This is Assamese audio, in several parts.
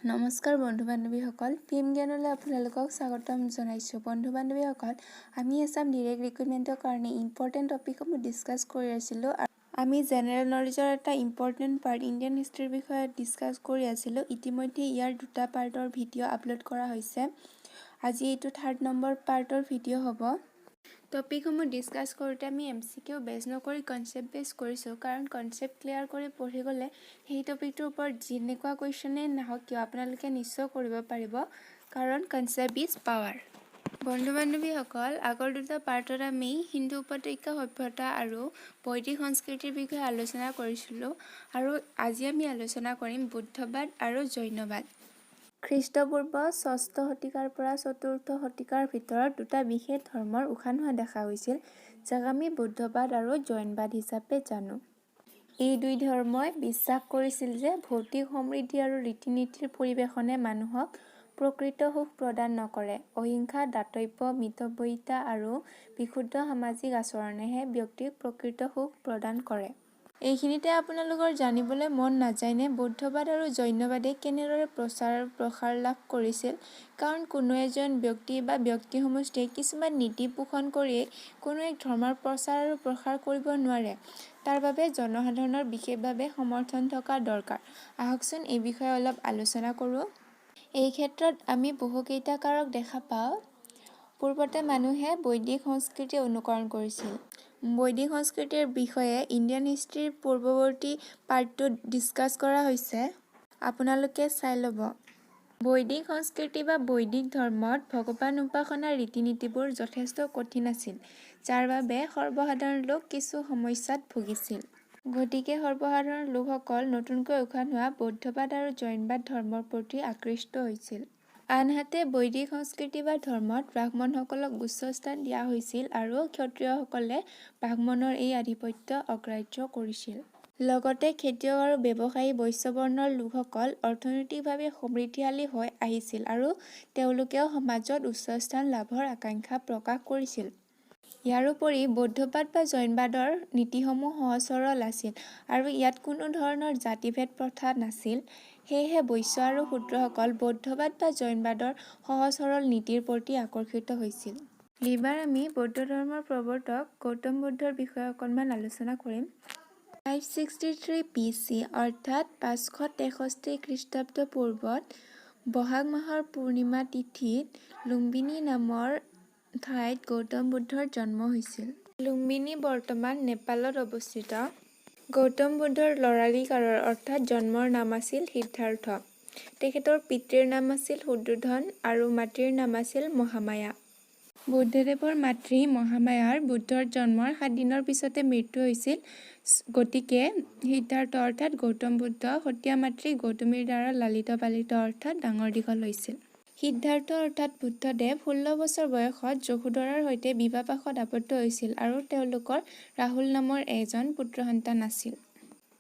নমস্কাৰ বন্ধু বান্ধৱীসকল, পিএম জ্ঞানলৈ আপোনালোকক স্বাগতম জনাইছোঁ। বন্ধু বান্ধৱীসকল, আমি আছাম ডিৰেক্ট ৰিক্ৰুটমেণ্টৰ কাৰণে ইম্পৰ্টেণ্ট টপিকসমূহ ডিছকাছ কৰি আছিলোঁ। আমি জেনেৰেল নলেজৰ এটা ইম্পৰ্টেণ্ট পাৰ্ট ইণ্ডিয়ান হিষ্ট্ৰীৰ বিষয়ে ডিছকাছ কৰি আছিলোঁ। ইতিমধ্যে ইয়াৰ দুটা পাৰ্টৰ ভিডিঅ' আপলোড কৰা হৈছে। আজি এইটো 3rd নম্বৰ পাৰ্টৰ ভিডিঅ' হ'ব। টপিকসমূহ ডিছকাছ কৰোঁতে আমি MCQ বেছ নকৰি কনচেপ্ট বেছ কৰিছোঁ, কাৰণ কনচেপ্ট ক্লিয়াৰ কৰি পঢ়ি গ'লে সেই টপিকটোৰ ওপৰত যেনেকুৱা কুৱেশ্যনেই নাহক কিয় আপোনালোকে নিশ্চয় কৰিব পাৰিব, কাৰণ কনচেপ্ট ইজ পাৱাৰ। বন্ধু বান্ধৱীসকল, আগৰ দুটা পাৰ্টত আমি হিন্দু উপত্যকা সভ্যতা আৰু বৈদিক সংস্কৃতিৰ বিষয়ে আলোচনা কৰিছিলোঁ, আৰু আজি আমি আলোচনা কৰিম বুদ্ধবাদ আৰু জৈনবাদ। খ্ৰীষ্টপূৰ্ব 6ষ্ঠ শতিকাৰ পৰা 4ৰ্থ শতিকাৰ ভিতৰত দুটা বিশেষ ধৰ্মৰ উশাহ নোহোৱা দেখা গৈছিল, যাক আমি বুদ্ধবাদ আৰু জৈনবাদ হিচাপে জানো। এই দুই ধৰ্মই বিশ্বাস কৰিছিল যে ভৌতিক সমৃদ্ধি আৰু ৰীতি নীতিৰ পৰিৱেশনে মানুহক প্ৰকৃত সুখ প্ৰদান নকৰে। অহিংসা, দাতব্য, মিতব্যয়িতা আৰু বিশুদ্ধ সামাজিক আচৰণেহে ব্যক্তিক প্ৰকৃত সুখ প্ৰদান কৰে। এইখিনিতে আপোনালোকৰ জানিবলৈ মন নাযায়নে বুদ্ধবাদ আৰু জৈনবাদে কেনেদৰে প্ৰচাৰ আৰু প্ৰসাৰ লাভ কৰিছিল? কাৰণ কোনো এজন ব্যক্তি বা ব্যক্তি সমষ্টিয়ে কিছুমান নীতি পোষণ কৰিয়েই কোনো এক ধৰ্মৰ প্ৰচাৰ আৰু প্ৰসাৰ কৰিব নোৱাৰে। তাৰ বাবে জনসাধাৰণৰ বিশেষভাৱে সমৰ্থন থকা দৰকাৰ। আহকচোন এই বিষয়ে অলপ আলোচনা কৰোঁ। এই ক্ষেত্ৰত আমি বহুকেইটা কাৰক দেখা পাওঁ। পূৰ্বতে মানুহে বৈদিক সংস্কৃতি অনুকৰণ কৰিছিল। বৈদিক সংস্কৃতিৰ বিষয়ে ইণ্ডিয়ান হিষ্ট্ৰীৰ পূৰ্বৱৰ্তী পাৰ্টটোত ডিছকাছ কৰা হৈছে, আপোনালোকে চাই ল'ব। বৈদিক সংস্কৃতি বা বৈদিক ধৰ্মত ভগৱান উপাসনাৰ ৰীতি নীতিবোৰ যথেষ্ট কঠিন আছিল, যাৰ বাবে সৰ্বসাধাৰণ লোক কিছু সমস্যাত ভুগিছিল। গতিকে সৰ্বসাধাৰণ লোকসকল নতুনকৈ উশাহ নোহোৱা বৌদ্ধবাদ আৰু জৈনবাদ ধৰ্মৰ প্ৰতি আকৃষ্ট হৈছিল। আনহাতে বৈদিক সংস্কৃতি বা ধৰ্মত ব্ৰাহ্মণসকলক উচ্চ স্থান দিয়া হৈছিল আৰু ক্ষত্ৰিয়সকলে ব্ৰাহ্মণৰ এই আধিপত্য অগ্ৰাহ্য কৰিছিল। লগতে খেতিয়ক আৰু ব্যৱসায়ী বৈশ্যবৰ্ণৰ লোকসকল অৰ্থনৈতিকভাৱে সমৃদ্ধিশালী হৈ আহিছিল আৰু তেওঁলোকেও সমাজত উচ্চ স্থান লাভৰ আকাংক্ষা প্ৰকাশ কৰিছিল। ইয়াৰোপৰি বৌদ্ধবাদ বা জৈনবাদৰ নীতিসমূহ সহজ সৰল আছিল আৰু ইয়াত কোনো ধৰণৰ জাতিভেদ প্ৰথা নাছিল। সেয়েহে বৈশ্য আৰু শূদ্ৰসকল বৌদ্ধবাদ বা জৈনবাদৰ সহজ সৰল নীতিৰ প্ৰতি আকৰ্ষিত হৈছিল। এইবাৰ আমি বৌদ্ধ ধৰ্মৰ প্ৰৱৰ্তক গৌতম বুদ্ধৰ বিষয়ে অকণমান আলোচনা কৰিম। 563 BC অৰ্থাৎ 563 খ্ৰীষ্টাব্দ পূৰ্বত বহাগ মাহৰ পূৰ্ণিমা তিথিত লুম্বিনী নামৰ ঠাইত গৌতম বুদ্ধৰ জন্ম হৈছিল। লুম্বিনী বৰ্তমান নেপালত অৱস্থিত। গৌতম বুদ্ধৰ ল'ৰালি কালৰ অৰ্থাৎ জন্মৰ নাম আছিল সিদ্ধাৰ্থ। তেখেতৰ পিতৃৰ নাম আছিল শুদ্ধোধন আৰু মাতৃৰ নাম আছিল মহামায়া। বুদ্ধদেৱৰ মাতৃ মহামায়াৰ বুদ্ধৰ জন্মৰ 7 দিনৰ পিছতে মৃত্যু হৈছিল। গতিকে সিদ্ধাৰ্থ অৰ্থাৎ গৌতম বুদ্ধ সতীয়া মাতৃ গৌতমীৰ দ্বাৰা লালিত পালিত অৰ্থাৎ ডাঙৰ দীঘল হৈছিল। সিদ্ধাৰ্থ অৰ্থাৎ বুদ্ধদেৱ 16 বছৰ বয়সত যশোধৰাৰ সৈতে বিবাহপাশত আবদ্ধ হৈছিল আৰু তেওঁলোকৰ ৰাহুল নামৰ এজন পুত্ৰ সন্তান আছিল।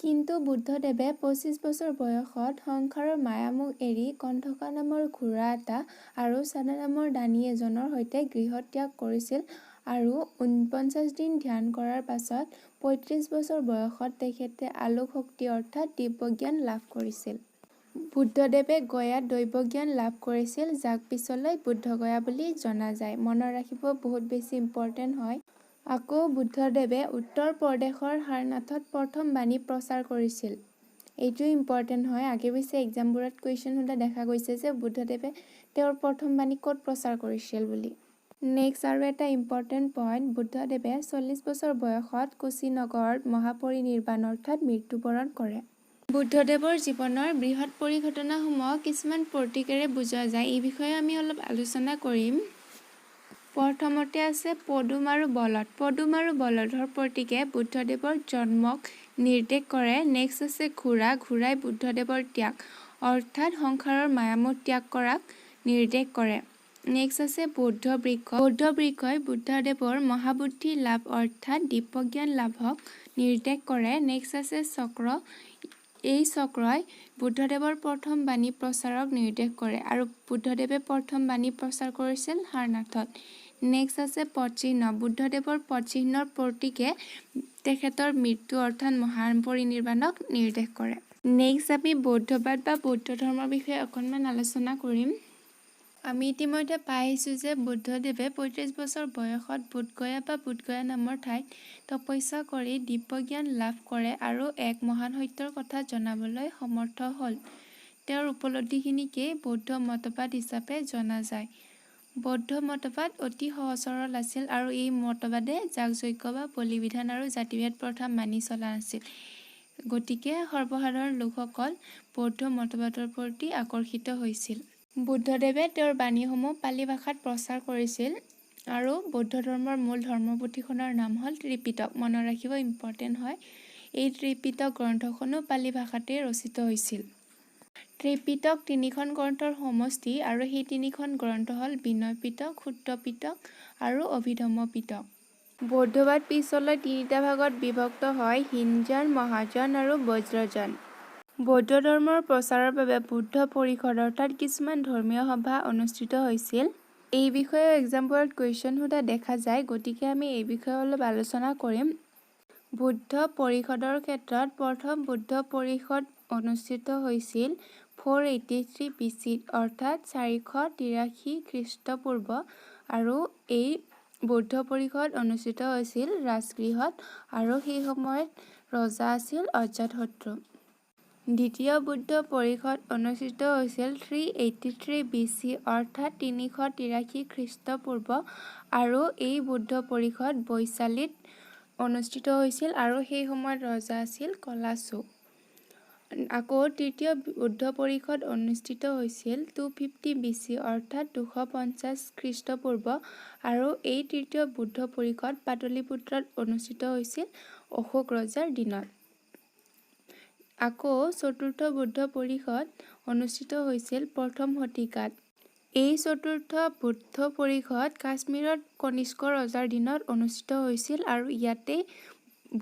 কিন্তু বুদ্ধদেৱে 25 বছৰ বয়সত সংসাৰৰ মায়ামোহ এৰি কণ্ঠকা নামৰ ঘোঁৰা এটা আৰু চানা নামৰ দানী এজনৰ সৈতে গৃহ ত্যাগ কৰিছিল আৰু 49 দিন ধ্যান কৰাৰ পাছত 35 বছৰ বয়সত তেখেতে আলোক শক্তি অৰ্থাৎ দিব্যজ্ঞান লাভ কৰিছিল। বুদ্ধদেৱে গয়াত দৈৱজ্ঞান লাভ কৰিছিল, যাক পিছলৈ বুদ্ধগয়া বুলি জনা যায়। মনত ৰাখিব, বহুত বেছি ইম্পৰ্টেণ্ট হয়। আকৌ বুদ্ধদেৱে উত্তৰ প্ৰদেশৰ সাৰনাথত প্ৰথম বাণী প্ৰচাৰ কৰিছিল। এইটো ইম্পৰ্টেণ্ট হয়। আগে পিছে এক্সামবোৰত কুৱেশ্যন সোধা দেখা গৈছে যে বুদ্ধদেৱে তেওঁৰ প্ৰথম বাণী ক'ত প্ৰচাৰ কৰিছিল বুলি। নেক্সট আৰু এটা ইম্পৰ্টেণ্ট পইণ্ট, বুদ্ধদেৱে 40 বছৰ বয়সত কুশীনগৰত মহাপৰিনিৰ্বাণ অৰ্থাৎ মৃত্যুবৰণ কৰে। বুদ্ধদেৱৰ জীৱনৰ বৃহৎ পৰিঘটনাসমূহক কিছুমান প্ৰতীকেৰে বুজোৱা যায়। এই বিষয়ে আমি অলপ আলোচনা কৰিম। প্ৰথমতে আছে পদুম আৰু বলদ। পদুম আৰু বলদৰ প্ৰতীকে বুদ্ধদেৱৰ জন্মক নিৰ্দেশ কৰে। নেক্সট আছে ঘোঁৰা। ঘোঁৰাই বুদ্ধদেৱৰ ত্যাগ অৰ্থাৎ সংসাৰৰ মায়ামোহ ত্যাগ কৰাক নিৰ্দেশ কৰে। নেক্সট আছে বৌদ্ধ বৃক্ষ। বৌদ্ধ বৃক্ষই বুদ্ধদেৱৰ মহাবুদ্ধি লাভ অৰ্থাৎ দিব্যজ্ঞান লাভক নিৰ্দেশ কৰে। নেক্সট আছে চক্ৰ। এই চক্ৰই বুদ্ধদেৱৰ প্ৰথম বাণী প্ৰচাৰক নিৰ্দেশ কৰে আৰু বুদ্ধদেৱে প্ৰথম বাণী প্ৰচাৰ কৰিছিল সাৰনাথত। নেক্সট আছে পদচিহ্ন। বুদ্ধদেৱৰ পদচিহ্নৰ প্ৰতীকে তেখেতৰ মৃত্যু অৰ্থাৎ মহাপৰিনিৰ্বাণক নিৰ্দেশ কৰে। নেক্সট আমি বৌদ্ধবাদ বা বৌদ্ধ ধৰ্মৰ বিষয়ে অকণমান আলোচনা কৰিম। আমি ইতিমধ্যে পাই আহিছোঁ যে বুদ্ধদেৱে ৩৫ বছৰ বয়সত বোধগয়া বা বোধগয়া নামৰ ঠাইত তপস্যা কৰি দিব্যজ্ঞান লাভ কৰে আৰু এক মহান সত্যৰ কথা জনাবলৈ সমৰ্থ হ'ল। তেওঁৰ উপলব্ধিখিনিকেই বৌদ্ধ মতবাদ হিচাপে জনা যায়। বৌদ্ধ মতবাদ অতি সহজ সৰল আছিল আৰু এই মতবাদে যাগযজ্ঞ বা বলি বিধান আৰু জাতিভেদ প্ৰথা মানি চলা নাছিল। গতিকে সৰ্বসাধাৰণ লোকসকল বৌদ্ধ মতবাদৰ প্ৰতি আকৰ্ষিত হৈছিল। বুদ্ধদেৱে তেওঁৰ বাণীসমূহ পালি ভাষাত প্ৰচাৰ কৰিছিল আৰু বৌদ্ধ ধৰ্মৰ মূল ধৰ্মপুথিখনৰ নাম হ'ল ত্ৰিপিটক। মনত ৰাখিব, ইম্পৰ্টেণ্ট হয়। এই ত্ৰিপিটক গ্ৰন্থখনো পালি ভাষাতেই ৰচিত হৈছিল। ত্ৰিপিটক ৩খন গ্ৰন্থৰ সমষ্টি আৰু সেই ৩খন গ্ৰন্থ হ'ল বিনয় পিটক, সূত্ৰ পিটক আৰু অভিধম্ম পিটক। বৌদ্ধবাদ পিছলৈ ৩টা ভাগত বিভক্ত হয়: হীনযান, মহাযান আৰু বজ্ৰযান। বৌদ্ধ ধৰ্মৰ প্ৰচাৰৰ বাবে বুদ্ধ পৰিষদ অৰ্থাৎ কিছুমান ধৰ্মীয় সভা অনুষ্ঠিত হৈছিল। এই বিষয়ে এক্সাম্পলত কুৱেশ্যন সোধা দেখা যায়, গতিকে আমি এই বিষয়ে অলপ আলোচনা কৰিম। বুদ্ধ পৰিষদৰ ক্ষেত্ৰত প্ৰথম বুদ্ধ পৰিষদ অনুষ্ঠিত হৈছিল 483 BC অৰ্থাৎ 483 খ্ৰীষ্টপূৰ্ব আৰু এই বৌদ্ধ পৰিষদ অনুষ্ঠিত হৈছিল ৰাজগৃহত আৰু সেই সময়ত ৰজা আছিল অজাতশত্ৰু। দ্বিতীয় বুদ্ধ পৰিষদ অনুষ্ঠিত হৈছিল 383 BC অৰ্থাৎ 383 খ্ৰীষ্টপূৰ্ব আৰু এই বুদ্ধ পৰিষদ বৈশালীত অনুষ্ঠিত হৈছিল আৰু সেই সময়ত ৰজা আছিল কলাচু। আকৌ তৃতীয় বুদ্ধ পৰিষদ অনুষ্ঠিত হৈছিল 250 BC অৰ্থাৎ 250 খ্ৰীষ্টপূৰ্ব আৰু এই তৃতীয় বুদ্ধ পৰিষদ পাটলিপুত্ৰত অনুষ্ঠিত হৈছিল অশোক ৰজাৰ দিনত। আকৌ চতুৰ্থ বুদ্ধ পৰিষদ অনুষ্ঠিত হৈছিল প্ৰথম শতিকাত। এই চতুৰ্থ বুদ্ধ পৰিষদ কাশ্মীৰত কনিষ্ক ৰজাৰ দিনত অনুষ্ঠিত হৈছিল আৰু ইয়াতেই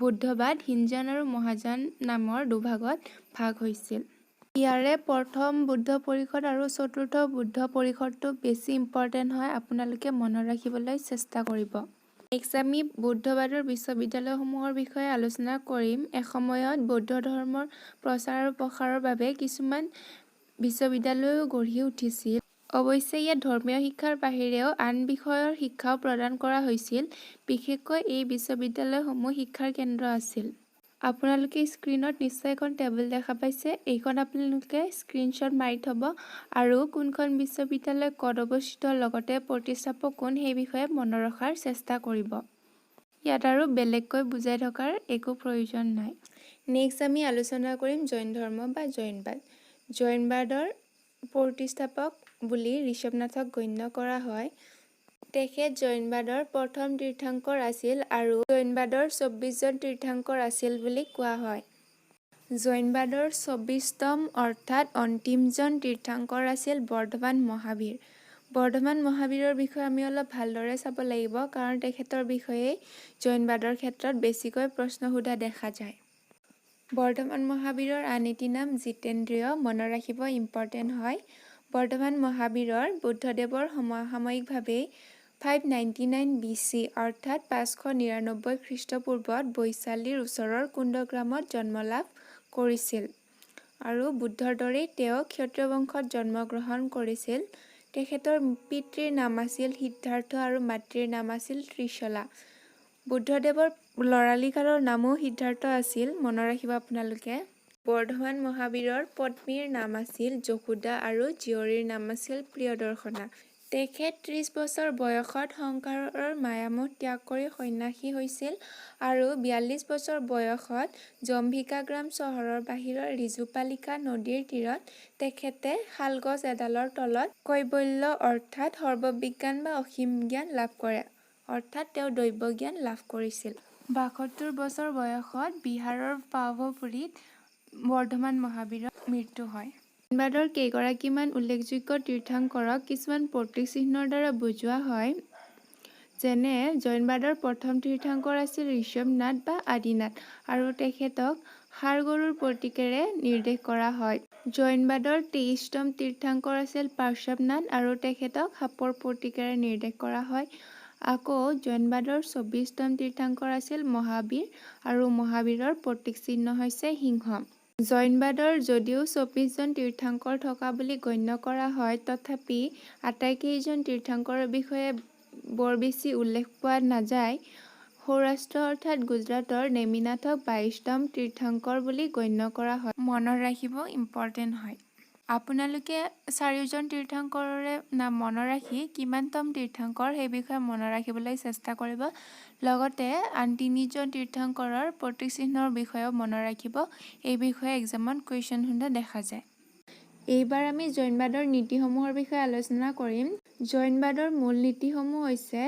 বুদ্ধবাদ হীনযান আৰু মহাযান নামৰ দুভাগত ভাগ হৈছিল। ইয়াৰে প্ৰথম বুদ্ধ পৰিষদ আৰু চতুৰ্থ বুদ্ধ পৰিষদটো বেছি ইম্পৰ্টেণ্ট হয়, আপোনালোকে মনত ৰাখিবলৈ চেষ্টা কৰিব। নেক্সট আমি বৌদ্ধবাদৰ বিশ্ববিদ্যালয়সমূহৰ বিষয়ে আলোচনা কৰিম। এসময়ত বৌদ্ধ ধৰ্মৰ প্ৰচাৰ আৰু প্ৰসাৰৰ বাবে কিছুমান বিশ্ববিদ্যালয়ো গঢ়ি উঠিছিল। অৱশ্যে ইয়াত ধৰ্মীয় শিক্ষাৰ বাহিৰেও আন বিষয়ৰ শিক্ষাও প্ৰদান কৰা হৈছিল। বিশেষকৈ এই বিশ্ববিদ্যালয়সমূহ শিক্ষাৰ কেন্দ্ৰ আছিল। আপোনালোকে স্ক্ৰীনত নিশ্চয় এখন টেবুল দেখা পাইছে। এইখন আপোনালোকে স্ক্ৰীনশ্বট মাৰি থ'ব আৰু কোনখন বিশ্ববিদ্যালয় ক'ত অৱস্থিত লগতে প্ৰতিষ্ঠাপক কোন সেই বিষয়ে মনত ৰখাৰ চেষ্টা কৰিব। ইয়াত আৰু বেলেগকৈ বুজাই থকাৰ একো প্ৰয়োজন নাই। নেক্সট আমি আলোচনা কৰিম জৈন ধৰ্ম বা জৈনবাদ। জৈনবাদৰ প্ৰতিষ্ঠাপক বুলি ঋষভনাথক গণ্য কৰা হয়। তেখেত জৈনবাদৰ প্ৰথম তীৰ্থংকৰ আছিল আৰু জৈনবাদৰ 24জন তীৰ্থংকৰ আছিল বুলি কোৱা হয়। জৈনবাদৰ 24তম অৰ্থাৎ অন্তিমজন তীৰ্থংকৰ আছিল বৰ্ধমান মহাবীৰ। বৰ্ধমান মহাবীৰৰ বিষয়ে আমি অলপ ভালদৰে চাব লাগিব, কাৰণ তেখেতৰ বিষয়েই জৈনবাদৰ ক্ষেত্ৰত বেছিকৈ প্ৰশ্ন সোধা দেখা যায়। বৰ্ধমান মহাবীৰৰ আন এটি নাম জিতেন্দ্ৰিয়। মনত ৰাখিব, ইম্পৰ্টেণ্ট হয়। বৰ্ধমান মহাবীৰৰ বুদ্ধদেৱৰ সমসাময়িকভাৱেই 599 BC অৰ্থাৎ 599 খ্ৰীষ্টপূৰ্বত বৈশালীৰ ওচৰৰ কুন্দগ্ৰামত জন্ম লাভ কৰিছিল আৰু বুদ্ধৰ দৰেই তেওঁ ক্ষত্ৰিয় বংশত জন্মগ্ৰহণ কৰিছিল। তেখেতৰ পিতৃৰ নাম আছিল সিদ্ধাৰ্থ আৰু মাতৃৰ নাম আছিল ত্ৰিশলা। বুদ্ধদেৱৰ ল'ৰালিকালৰ নামো সিদ্ধাৰ্থ আছিল, মনত ৰাখিব আপোনালোকে। বৰ্ধমান মহাবীৰৰ পত্নীৰ নাম আছিল যশোদা আৰু জীয়ৰীৰ নাম আছিল প্ৰিয়দৰ্শনা। তেখেত 30 বছৰ বয়সত সংসাৰৰ মায়ামোহ ত্যাগ কৰি সন্ন্যাসী হৈছিল আৰু 42 বছৰ বয়সত জম্ভিকাগ্ৰাম চহৰৰ বাহিৰৰ ৰিজুপালিকা নদীৰ তীৰত তেখেতে শালগছ এডালৰ তলত কৈবল্য অৰ্থাৎ সৰ্ববিজ্ঞান বা অসীম জ্ঞান লাভ কৰে, অৰ্থাৎ তেওঁ দৈৱ জ্ঞান লাভ কৰিছিল। 72 বছৰ বয়সত বিহাৰৰ পাভপুৰীত বৰ্ধমান মহাবীৰৰ মৃত্যু হয়। জৈনবাদৰ কেইগৰাকীমান উল্লেখযোগ্য তীৰ্থংকৰক কিছুমান প্ৰতীক চিহ্নৰ দ্বাৰা বুজোৱা হয়। যেনে জৈনবাদৰ প্ৰথম তীৰ্থংকৰ আছিল ঋষভনাথ বা আদিনাথ আৰু তেখেতক ষাঁড় গৰুৰ প্ৰতীকেৰে নিৰ্দেশ কৰা হয়। জৈনবাদৰ 23তম তীৰ্থংকৰ আছিল পাৰ্শ্বৱনাথ আৰু তেখেতক সাপৰ প্ৰতীকেৰে নিৰ্দেশ কৰা হয়। আকৌ জৈনবাদৰ 24তম তীৰ্থংকৰ আছিল মহাবীৰ আৰু মহাবীৰৰ প্ৰতীক চিহ্ন হৈছে সিংহ। জৈনবাদৰ যদিও 24 জন তীৰ্থংকৰ থকা বুলি গণ্য কৰা হয়, তথাপি আটাইকেইজন তীৰ্থংকৰৰ বিষয়ে বৰ বেছি উল্লেখ পোৱা নাযায়। সৌৰাষ্ট্ৰ অৰ্থাৎ গুজৰাটৰ নেমিনাথক 22তম তীৰ্থংকৰ বুলি গণ্য কৰা হয়। মনত ৰাখিব ইম্পৰ্টেণ্ট হয়। আপোনালোকে 4জন তীৰ্থংকৰৰে নাম মনত ৰাখি কিমানতম তীৰ্থংকৰ সেই বিষয়ে মনত ৰাখিবলৈ চেষ্টা কৰিব। লগতে আন 3জন তীৰ্থংকৰৰ প্ৰতীকচিহ্নৰ বিষয়েও মনত ৰাখিব। এই বিষয়ে এক্সামত কুৱেশ্যন সোধা দেখা যায়। এইবাৰ আমি জৈনবাদৰ নীতিসমূহৰ বিষয়ে আলোচনা কৰিম। জৈনবাদৰ মূল নীতিসমূহ হৈছে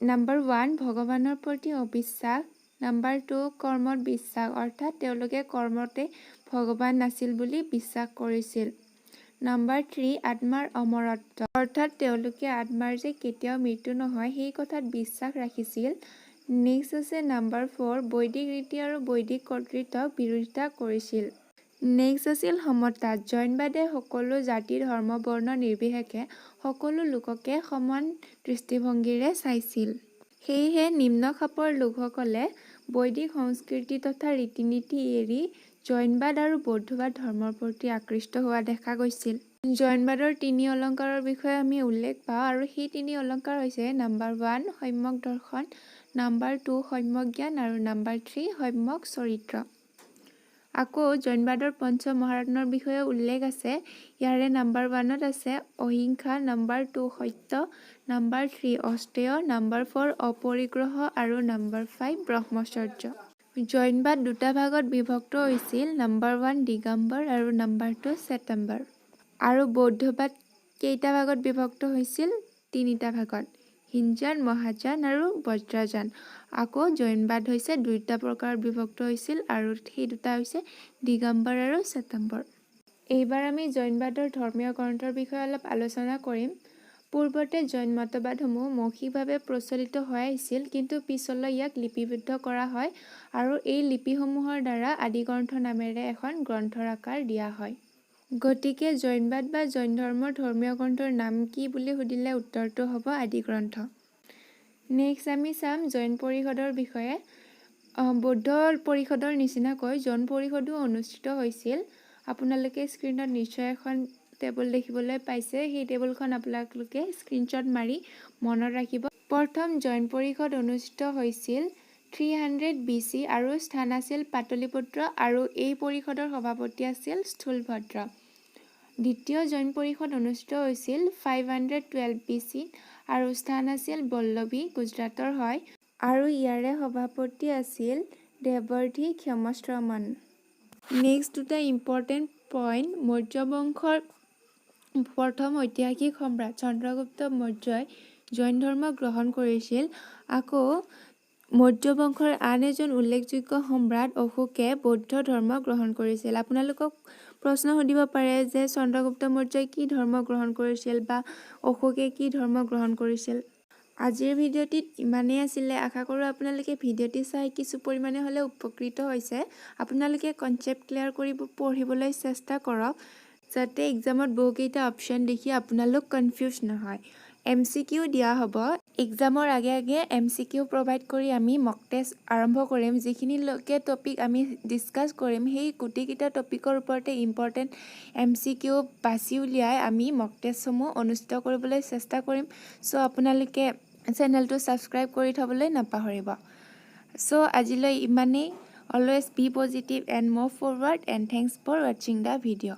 নম্বৰ 1 ভগৱানৰ প্ৰতি অবিশ্বাস, নম্বৰ 2 কৰ্মত বিশ্বাস অৰ্থাৎ তেওঁলোকে কৰ্মতে ভগৱান আছিল বুলি বিশ্বাস কৰিছিল। নম্বৰ 3 আত্মাৰ অমৰত্ব অৰ্থাৎ তেওঁলোকে আত্মাৰ যে কেতিয়াও মৃত্যু নহয় সেই কথাত বিশ্বাস ৰাখিছিল। নেক্সট আছে নম্বৰ 4 বৈদিক ৰীতি আৰু বৈদিক কৰ্তৃত্বক বিৰোধিতা কৰিছিল। নেক্সট আছিল সমতা। জৈনবাদে সকলো জাতি ধৰ্ম বৰ্ণ নিৰ্বিশেষে সকলো লোককে সমান দৃষ্টিভংগীৰে চাইছিল। সেয়েহে নিম্ন খাপৰ লোকসকলে বৈদিক সংস্কৃতি তথা ৰীতি নীতি এৰি জৈনবাদ আৰু বৌদ্ধবাদ ধৰ্মৰ প্ৰতি আকৃষ্ট হোৱা দেখা গৈছিল। জৈনবাদৰ 3 অলংকাৰৰ বিষয়ে আমি উল্লেখ পাওঁ আৰু সেই 3 অলংকাৰ হৈছে নম্বৰ 1 সম্যক দৰ্শন, নম্বৰ 2 সম্যক জ্ঞান আৰু নম্বৰ 3 সম্যক চৰিত্ৰ। আকৌ জৈনবাদৰ পঞ্চ মহাৰত্নৰ বিষয়ে উল্লেখ আছে। ইয়াৰে নম্বৰ 1ত আছে অহিংসা, নম্বৰ 2 সত্য, নম্বৰ 3 অষ্টেয়, নম্বৰ 4 অপৰিগ্ৰহ আৰু নম্বৰ 5 ব্ৰহ্মচৰ্য। জৈনবাদ দুটা ভাগত বিভক্ত হৈছিল, নম্বৰ 1 দিগম্বৰ আৰু নম্বৰ 2 শ্বেতাম্বৰ। আৰু বৌদ্ধবাদ কেইটা ভাগত বিভক্ত হৈছিল? 3টা ভাগত, হীনযান, মহাযান আৰু বজ্ৰযান। আকৌ জৈনবাদ হৈছে 2টা প্ৰকাৰত বিভক্ত হৈছিল আৰু সেই দুটা হৈছে দিগম্বৰ আৰু শ্বেতাম্বৰ। এইবাৰ আমি জৈনবাদৰ ধৰ্মীয় গ্ৰন্থৰ বিষয়ে অলপ আলোচনা কৰিম। পূৰ্বতে জৈন মতবাদসমূহ মৌখিকভাৱে প্ৰচলিত হৈ আহিছিল, কিন্তু পিছলৈ ইয়াক লিপিবদ্ধ কৰা হয় আৰু এই লিপিসমূহৰ দ্বাৰা আদিগ্ৰন্থ নামেৰে এখন গ্ৰন্থৰ আকাৰ দিয়া হয়। গতিকে জৈনবাদ বা জৈন ধৰ্মৰ ধৰ্মীয় গ্ৰন্থৰ নাম কি বুলি সুধিলে উত্তৰটো হ'ব আদিগ্ৰন্থ। নেক্সট আমি চাম জৈন পৰিষদৰ বিষয়ে। বৌদ্ধ পৰিষদৰ নিচিনাকৈ জৈন পৰিষদো অনুষ্ঠিত হৈছিল। আপোনালোকে স্ক্ৰীনত নিশ্চয় এখন টেবুল দেখিবলৈ পাইছে। সেই টেবুলখন আপোনালোকে স্ক্ৰীনশ্বট মাৰি মনত ৰাখিব। প্ৰথম জৈন পৰিষদ অনুষ্ঠিত হৈছিল 300 BC আৰু স্থান আছিল পাটলিপুত্ৰ আৰু এই পৰিষদৰ সভাপতি আছিল স্থূলভদ্ৰ। দ্বিতীয় জৈন পৰিষদ অনুষ্ঠিত হৈছিল 512 BC আৰু স্থান আছিল বল্লভী, গুজৰাটৰ হয় আৰু ইয়াৰে সভাপতি আছিল দেৱৰ্ধি ক্ষমশ্ৰমণ। নেক্সট দুটা ইম্পৰ্টেণ্ট পইণ্ট। মৌৰ্য বংশৰ প্ৰথম ঐতিহাসিক সম্ৰাট চন্দ্ৰগুপ্ত মৌৰ্যই জৈন ধৰ্ম গ্ৰহণ কৰিছিল। আকৌ মৌৰ্য বংশৰ আন এজন উল্লেখযোগ্য সম্ৰাট অশোকে বৌদ্ধ ধৰ্ম গ্ৰহণ কৰিছিল। আপোনালোকক প্ৰশ্ন সুধিব পাৰে যে চন্দ্ৰগুপ্ত মৌৰ্যই কি ধৰ্ম গ্ৰহণ কৰিছিল বা অশোকে কি ধৰ্ম গ্ৰহণ কৰিছিল। আজিৰ ভিডিঅ'টিত ইমানেই আছিলে। আশা কৰোঁ আপোনালোকে ভিডিঅ'টি চাই কিছু পৰিমাণে হ'লেও উপকৃত হৈছে। আপোনালোকে কনচেপ্ট ক্লিয়াৰ কৰি পঢ়িবলৈ চেষ্টা কৰক, যাতে এক্সামত বহুকেইটা অপশ্যন দেখি আপোনালোক কনফিউজ নহয়। MCQ দিয়া হ'ব। এক্সামৰ আগে আগে MCQ প্ৰভাইড কৰি আমি মক টেষ্ট আৰম্ভ কৰিম। যিখিনিলৈকে টপিক আমি ডিছকাছ কৰিম সেই গোটেইকেইটা টপিকৰ ওপৰতে ইম্পৰ্টেণ্ট MCQ বাছি উলিয়াই আমি মক টেষ্টসমূহ অনুষ্ঠিত কৰিবলৈ চেষ্টা কৰিম। চ' আপোনালোকে চেনেলটো ছাবস্ক্ৰাইব কৰি থ'বলৈ নাপাহৰিব। চ' আজিলৈ ইমানেই। Always be positive and move forward, and thanks for watching the video.